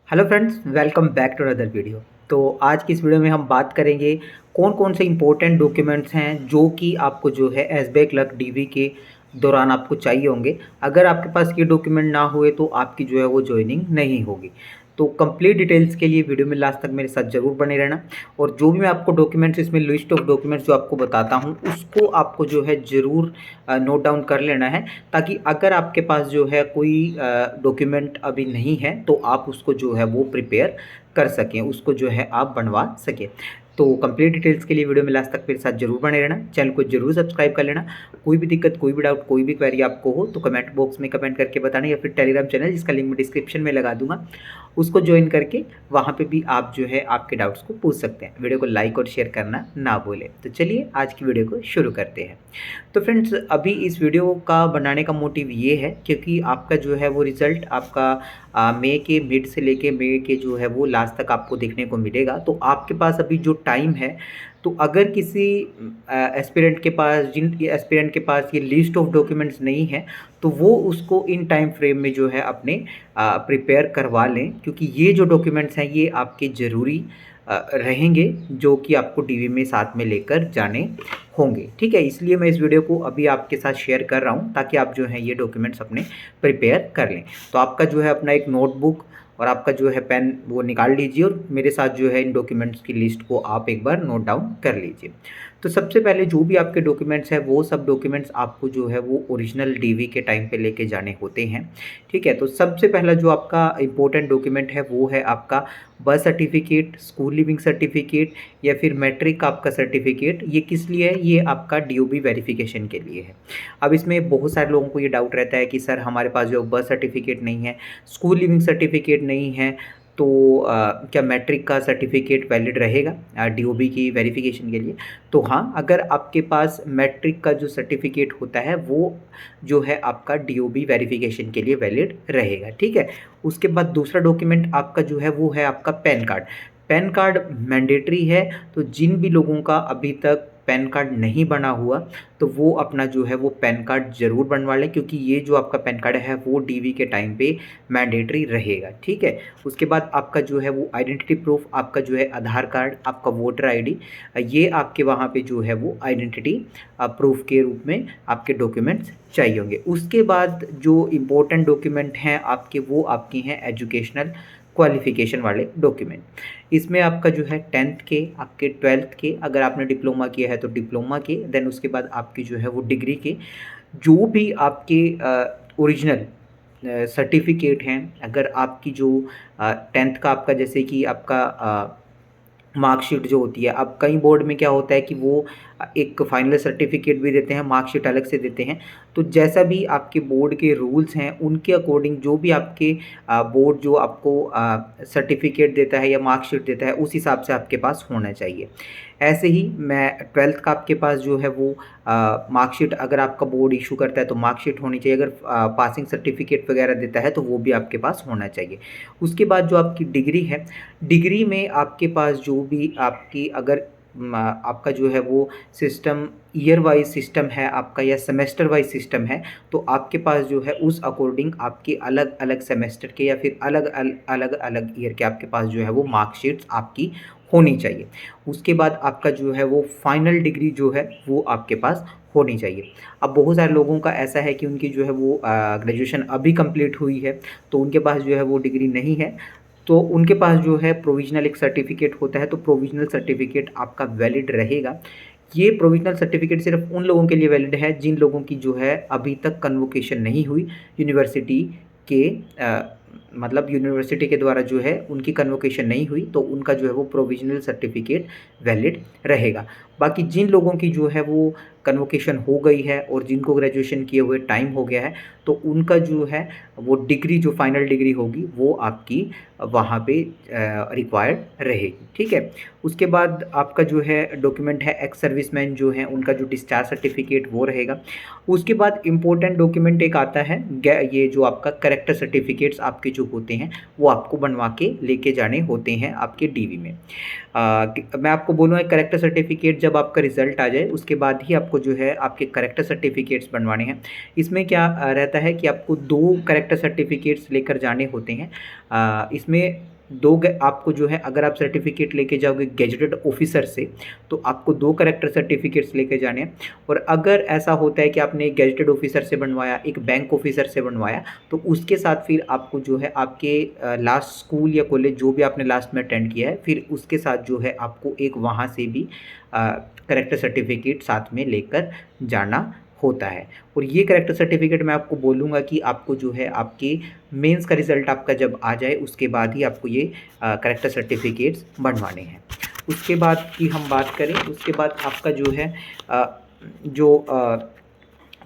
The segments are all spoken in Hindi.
Hello friends, welcome back to another video. तो आज की इस वीडियो में हम बात करेंगे कौन कौन से इंपॉर्टेंट डॉक्यूमेंट्स हैं जो कि आपको जो है एसबीआई क्लर्क डीवी के दौरान आपको चाहिए होंगे। अगर आपके पास ये डॉक्यूमेंट ना हुए तो आपकी जो है वो ज्वाइनिंग नहीं होगी। तो कंप्लीट डिटेल्स के लिए वीडियो में लास्ट तक मेरे साथ ज़रूर बने रहना। और जो भी मैं आपको डॉक्यूमेंट्स, इसमें लिस्ट ऑफ डॉक्यूमेंट्स जो आपको बताता हूँ उसको आपको जो है ज़रूर नोट डाउन कर लेना है, ताकि अगर आपके पास जो है कोई डॉक्यूमेंट अभी नहीं है तो आप उसको जो है वो प्रिपेयर कर सकें, उसको जो है आप बनवा सकें। तो कंप्लीट डिटेल्स के लिए वीडियो में लास्ट तक मेरे साथ जरूर बने रहना, चैनल को जरूर सब्सक्राइब कर लेना। कोई भी दिक्कत, कोई भी डाउट, कोई भी क्वेरी आपको हो तो कमेंट बॉक्स में कमेंट करके बताना, या फिर टेलीग्राम चैनल जिसका लिंक मैं डिस्क्रिप्शन में लगा दूंगा उसको ज्वाइन करके वहाँ पे भी आप जो है आपके डाउट्स को पूछ सकते हैं। वीडियो को लाइक और शेयर करना ना भूलें। तो चलिए आज की वीडियो को शुरू करते हैं। तो फ्रेंड्स, अभी इस वीडियो का बनाने का मोटिव ये है क्योंकि आपका जो है वो रिज़ल्ट आपका मई के मिड से लेके मई के जो है वो लास्ट तक आपको देखने को मिलेगा। तो आपके पास अभी जो टाइम है, तो अगर किसी एस्पिरेंट के पास, जिन एस्पिरेंट के पास ये लिस्ट ऑफ डॉक्यूमेंट्स नहीं है, तो वो उसको इन टाइम फ्रेम में जो है अपने प्रिपेयर करवा लें, क्योंकि ये जो डॉक्यूमेंट्स हैं ये आपके ज़रूरी रहेंगे, जो कि आपको डीवी में साथ में लेकर जाने होंगे। ठीक है, इसलिए मैं इस वीडियो को अभी आपके साथ शेयर कर रहा हूँ ताकि आप जो है ये डॉक्यूमेंट्स अपने प्रिपेयर कर लें। तो आपका जो है अपना एक नोटबुक और आपका जो है पेन वो निकाल लीजिए और मेरे साथ जो है इन डॉक्यूमेंट्स की लिस्ट को आप एक बार नोट डाउन कर लीजिए। तो सबसे पहले जो भी आपके डॉक्यूमेंट्स हैं वो सब डॉक्यूमेंट्स आपको जो है वो ओरिजिनल डीवी के टाइम पे लेके जाने होते हैं। ठीक है, तो सबसे पहला जो आपका इम्पोर्टेंट डॉक्यूमेंट है वो है आपका birth certificate, school leaving certificate या फिर मैट्रिक का आपका सर्टिफिकेट। ये किस लिए है? ये आपका डीओबी वेरिफिकेशन के लिए है। अब इसमें बहुत सारे लोगों को ये डाउट रहता है कि सर हमारे पास जो बर्थ सर्टिफिकेट नहीं है, स्कूल लिविंग सर्टिफिकेट नहीं है, तो क्या मैट्रिक का सर्टिफिकेट वैलिड रहेगा डीओबी की वेरिफिकेशन के लिए? तो हाँ, अगर आपके पास मैट्रिक का जो सर्टिफिकेट होता है वो जो है आपका डीओबी वेरिफिकेशन के लिए वैलिड रहेगा। ठीक है, उसके बाद दूसरा डॉक्यूमेंट आपका जो है वो है आपका pan card. Pan card mandatory है, तो जिन भी लोगों का अभी तक पैन कार्ड नहीं बना हुआ तो वो अपना जो है वो पैन कार्ड ज़रूर बनवा लें, क्योंकि ये जो आपका पैन कार्ड है वो डीवी के टाइम पे मैंडेटरी रहेगा। ठीक है, उसके बाद आपका जो है वो आइडेंटिटी प्रूफ, आपका जो है आधार कार्ड, आपका वोटर आईडी, ये आपके वहाँ पे जो है वो आइडेंटिटी प्रूफ के रूप में आपके डॉक्यूमेंट्स चाहिए होंगे। उसके बाद जो इम्पोर्टेंट डॉक्यूमेंट हैं आपके, वो आपकी हैं एजुकेशनल क्वालिफ़िकेशन वाले डॉक्यूमेंट। इसमें आपका जो है 10th के, आपके 12th के, अगर आपने डिप्लोमा किया है तो डिप्लोमा के, देन उसके बाद आपकी जो है वो डिग्री के, जो भी आपके ओरिजिनल सर्टिफिकेट हैं। अगर आपकी जो 10th का आपका, जैसे कि आपका मार्कशीट जो होती है, अब कई बोर्ड में क्या होता है कि वो एक फाइनल सर्टिफिकेट भी देते हैं, मार्कशीट अलग से देते हैं। तो जैसा भी आपके बोर्ड के रूल्स हैं उनके अकॉर्डिंग जो भी आपके बोर्ड जो आपको सर्टिफिकेट देता है या मार्कशीट देता है उस हिसाब से आपके पास होना चाहिए। ऐसे ही मैं 12th का आपके पास जो है वो मार्कशीट, अगर आपका बोर्ड इशू करता है तो मार्कशीट होनी चाहिए, अगर पासिंग सर्टिफिकेट वगैरह देता है तो वो भी आपके पास होना चाहिए। उसके बाद जो आपकी डिग्री है, डिग्री में आपके पास जो भी आपकी, अगर आपका जो है वो सिस्टम ईयर वाइज सिस्टम है आपका या सेमेस्टर वाइज सिस्टम है, तो आपके पास जो है उस अकॉर्डिंग आपके अलग अलग सेमेस्टर के या फिर अलग अलग ईयर के आपके पास जो है वो मार्कशीट्स आपकी होनी चाहिए। उसके बाद आपका जो है वो फाइनल डिग्री जो है वो आपके पास होनी चाहिए। अब बहुत सारे लोगों का ऐसा है कि उनकी जो है वो ग्रेजुएशन अभी कंप्लीट हुई है तो उनके पास जो है वो डिग्री नहीं है, तो उनके पास जो है प्रोविज़नल एक सर्टिफिकेट होता है, तो प्रोविज़नल सर्टिफिकेट आपका वैलिड रहेगा। ये प्रोविज़नल सर्टिफिकेट सिर्फ उन लोगों के लिए वैलिड है जिन लोगों की जो है अभी तक कन्वोकेशन नहीं हुई यूनिवर्सिटी के, मतलब यूनिवर्सिटी के द्वारा जो है उनकी कन्वोकेशन नहीं हुई, तो उनका जो है वो प्रोविज़नल सर्टिफिकेट वैलिड रहेगा। बाकी जिन लोगों की जो है वो कन्वोकेशन हो गई है और जिनको ग्रेजुएशन किए हुए टाइम हो गया है, तो उनका जो है वो डिग्री, जो फाइनल डिग्री होगी वो आपकी वहाँ पे रिक्वायर्ड रहेगी। ठीक है, उसके बाद आपका जो है डॉक्यूमेंट है एक्स सर्विसमैन जो है उनका जो डिस्चार्ज सर्टिफिकेट वो रहेगा। उसके बाद इम्पोर्टेंट डॉक्यूमेंट एक आता है, ये जो आपका करेक्टर सर्टिफिकेट्स आपके जो होते हैं वो आपको बनवा के लेके जाने होते हैं आपके डीवी में। मैं आपको बोलूँगा करेक्टर सर्टिफिकेट जब आपका रिज़ल्ट आ जाए उसके बाद ही आपको जो है आपके करेक्टर सर्टिफिकेट्स बनवाने हैं। इसमें क्या रहता है कि आपको 2 करेक्टर सर्टिफिकेट्स लेकर जाने होते हैं। इसमें आपको जो है अगर आप सर्टिफिकेट लेके जाओगे गेजेटेड ऑफिसर से तो आपको 2 कैरेक्टर सर्टिफिकेट्स लेके जाने हैं। और अगर ऐसा होता है कि आपने एक गेजेटेड ऑफिसर से बनवाया, एक बैंक ऑफिसर से बनवाया, तो उसके साथ फिर आपको जो है आपके लास्ट स्कूल या कॉलेज जो भी आपने लास्ट में अटेंड किया है, फिर उसके साथ जो है आपको एक वहाँ से भी कैरेक्टर सर्टिफिकेट साथ में लेकर जाना होता है। और ये कैरेक्टर सर्टिफिकेट मैं आपको बोलूँगा कि आपको जो है आपके मेंस का रिज़ल्ट आपका जब आ जाए उसके बाद ही आपको ये कैरेक्टर सर्टिफिकेट्स बनवाने हैं। उसके बाद की हम बात करें, उसके बाद आपका जो है जो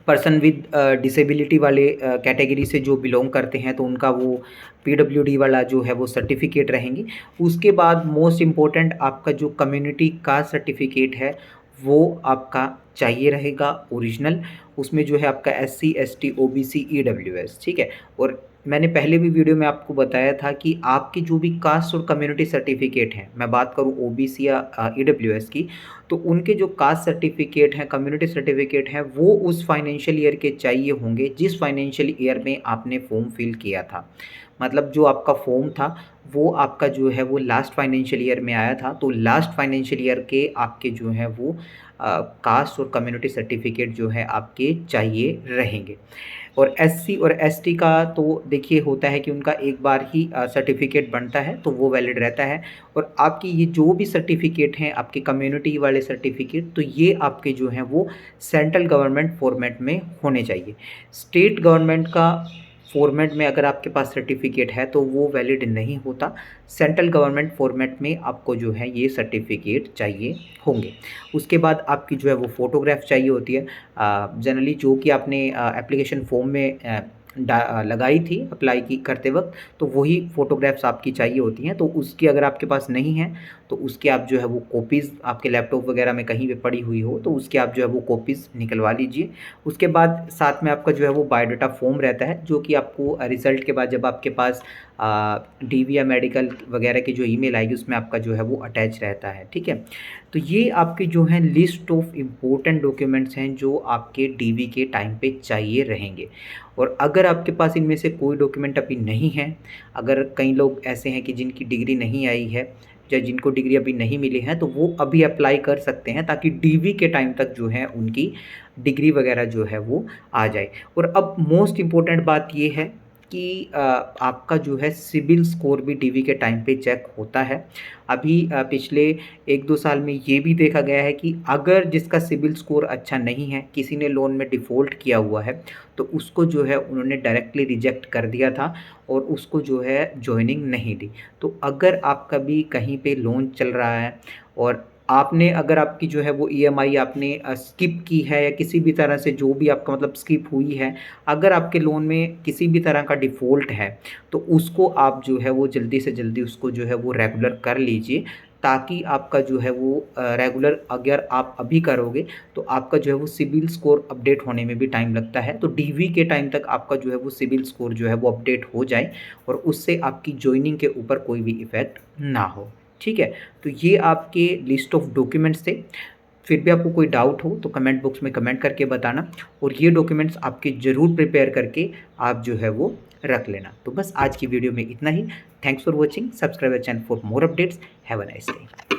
पर्सन विद डिसेबिलिटी वाले कैटेगरी से जो बिलोंग करते हैं तो उनका वो पीडब्ल्यूडी वाला जो है वो सर्टिफिकेट रहेंगे। उसके बाद मोस्ट इम्पोर्टेंट आपका जो कम्युनिटी का सर्टिफिकेट है वो आपका चाहिए रहेगा ओरिजिनल। उसमें जो है आपका एससी, एसटी, ओबीसी, ईडब्ल्यूएस, ठीक है। और मैंने पहले भी वीडियो में आपको बताया था कि आपकी जो भी कास्ट और कम्युनिटी सर्टिफिकेट हैं, मैं बात करूं ओबीसी या ईडब्ल्यूएस की, तो उनके जो कास्ट सर्टिफिकेट हैं, कम्युनिटी सर्टिफिकेट हैं, वो उस फाइनेंशियल ईयर के चाहिए होंगे जिस फाइनेंशियल ईयर में आपने फॉर्म फिल किया था। मतलब जो आपका फॉर्म था वो आपका जो है वो लास्ट फाइनेंशियल ईयर में आया था, तो लास्ट फाइनेंशियल ईयर के आपके जो है वो कास्ट और कम्युनिटी सर्टिफिकेट जो है आपके चाहिए रहेंगे। और एससी और एसटी का तो देखिए होता है कि उनका एक बार ही सर्टिफिकेट बनता है तो वो वैलिड रहता है। और आपकी ये जो भी सर्टिफिकेट हैं आपके कम्युनिटी वाले सर्टिफिकेट, तो ये आपके जो हैं वो सेंट्रल गवर्नमेंट फॉर्मेट में होने चाहिए। स्टेट गवर्नमेंट का फॉर्मेट में अगर आपके पास सर्टिफिकेट है तो वो वैलिड नहीं होता। सेंट्रल गवर्नमेंट फॉर्मेट में आपको जो है ये सर्टिफिकेट चाहिए होंगे। उसके बाद आपकी जो है वो फ़ोटोग्राफ चाहिए होती है। जनरली जो कि आपने एप्लीकेशन फॉर्म में लगाई थी अप्लाई की करते वक्त, तो वही फ़ोटोग्राफ्स आपकी चाहिए होती हैं। तो उसकी अगर आपके पास नहीं है तो उसके आप जो है वो कॉपीज़ आपके लैपटॉप वगैरह में कहीं पे पड़ी हुई हो तो उसके आप जो है वो कॉपीज़ निकलवा लीजिए। उसके बाद साथ में आपका जो है वो बायोडाटा फॉर्म रहता है जो कि आपको रिज़ल्ट के बाद जब आपके पास डीवी या मेडिकल वगैरह की जो ईमेल आएगी उसमें आपका जो है वो अटैच रहता है, ठीक है। तो ये आपकी जो है लिस्ट ऑफ इम्पोर्टेंट डॉक्यूमेंट्स हैं जो आपके डीवी के टाइम पे चाहिए रहेंगे। और अगर आपके पास इनमें से कोई डॉक्यूमेंट अभी नहीं है, अगर कई लोग ऐसे हैं कि जिनकी डिग्री नहीं आई है या जिनको डिग्री अभी नहीं मिली है, तो वो अभी अप्लाई कर सकते हैं ताकि डीवी के टाइम तक जो है उनकी डिग्री वगैरह जो है वो आ जाए। और अब मोस्ट इम्पोर्टेंट बात ये है कि आपका जो है सिबिल स्कोर भी डीवी के टाइम पे चेक होता है। अभी पिछले 1-2 साल में ये भी देखा गया है कि अगर जिसका सिबिल स्कोर अच्छा नहीं है, किसी ने लोन में डिफ़ॉल्ट किया हुआ है, तो उसको जो है उन्होंने डायरेक्टली रिजेक्ट कर दिया था और उसको जो है जॉइनिंग नहीं दी। तो अगर आपका भी कहीं पे लोन चल रहा है और आपने अगर आपकी जो है वो ईएमआई आपने स्किप की है या किसी भी तरह से जो भी आपका मतलब स्किप हुई है, अगर आपके लोन में किसी भी तरह का डिफ़ॉल्ट है, तो उसको आप जो है वो जल्दी से जल्दी उसको जो है वो रेगुलर कर लीजिए ताकि आपका जो है वो रेगुलर अगर आप अभी करोगे तो आपका जो है वो सिबिल स्कोर अपडेट होने में भी टाइम लगता है। तो डीवी के टाइम तक आपका जो है वो सिबिल स्कोर जो है वो अपडेट हो जाए और उससे आपकी जॉइनिंग के ऊपर कोई भी इफ़ेक्ट ना हो, ठीक है। तो ये आपके लिस्ट ऑफ डॉक्यूमेंट्स थे। फिर भी आपको कोई डाउट हो तो कमेंट बॉक्स में कमेंट करके बताना और ये डॉक्यूमेंट्स आपके ज़रूर प्रिपेयर करके आप जो है वो रख लेना। तो बस आज की वीडियो में इतना ही। Thanks for watching. Subscribe channel for more updates. Have a nice day.